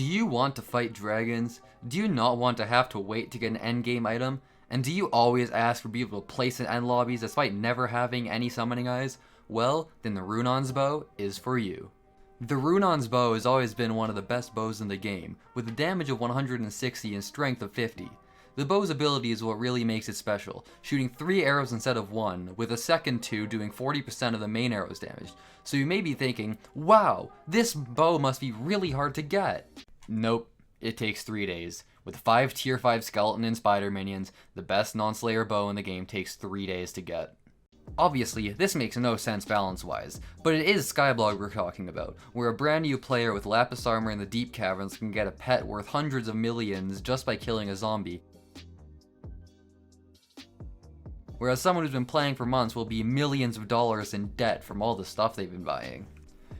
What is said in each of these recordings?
Do you want to fight dragons? Do you not want to have to wait to get an endgame item? And do you always ask for people to place in end lobbies despite never having any summoning eyes? Well, then the Runaans Bow is for you. The Runaans Bow has always been one of the best bows in the game, with a damage of 160 and strength of 50. The bow's ability is what really makes it special, shooting 3 arrows instead of 1, with a second 2 doing 40% of the main arrow's damage. So you may be thinking, wow, this bow must be really hard to get. Nope, it takes 3 days. With 5 tier 5 skeleton and spider minions, the best non-slayer bow in the game takes 3 days to get. Obviously, this makes no sense balance-wise, but it is Skyblock we're talking about, where a brand new player with lapis armor in the deep caverns can get a pet worth hundreds of millions just by killing a zombie. Whereas someone who's been playing for months will be millions of dollars in debt from all the stuff they've been buying.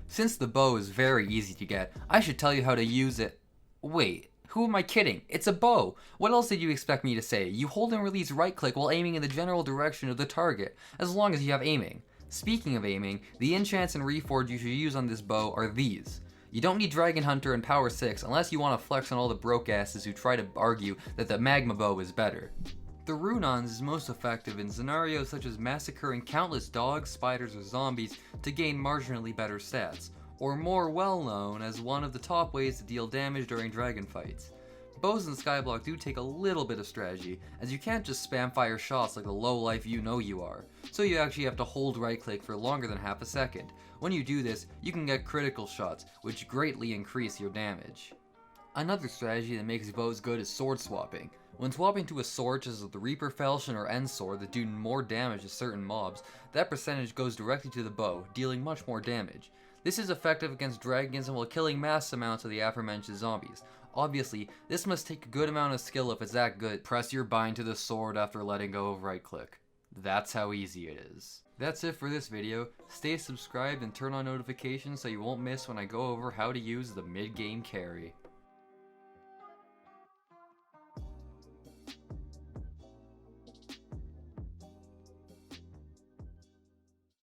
Since the bow is very easy to get, I should tell you how to use it. Wait, who am I kidding? It's a bow! What else did you expect me to say? You hold and release right click while aiming in the general direction of the target, as long as you have aiming. Speaking of aiming, the enchants and reforge you should use on this bow are these. You don't need Dragon Hunter and Power 6 unless you want to flex on all the broke asses who try to argue that the Magma bow is better. The Runaans is most effective in scenarios such as massacring countless dogs, spiders, or zombies to gain marginally better stats, or more well known as one of the top ways to deal damage during dragon fights. Bows in Skyblock do take a little bit of strategy, as you can't just spam fire shots like the low life you know you are, so you actually have to hold right click for longer than half a second. When you do this, you can get critical shots, which greatly increase your damage. Another strategy that makes bows good is sword swapping. When swapping to a sword such as the Reaper Falchion or End Sword that do more damage to certain mobs, that percentage goes directly to the bow, dealing much more damage. This is effective against dragons and while killing mass amounts of the aforementioned zombies. Obviously, this must take a good amount of skill if it's that good. Press your bind to the sword after letting go of right click. That's how easy it is. That's it for this video. Stay subscribed and turn on notifications so you won't miss when I go over how to use the mid-game carry.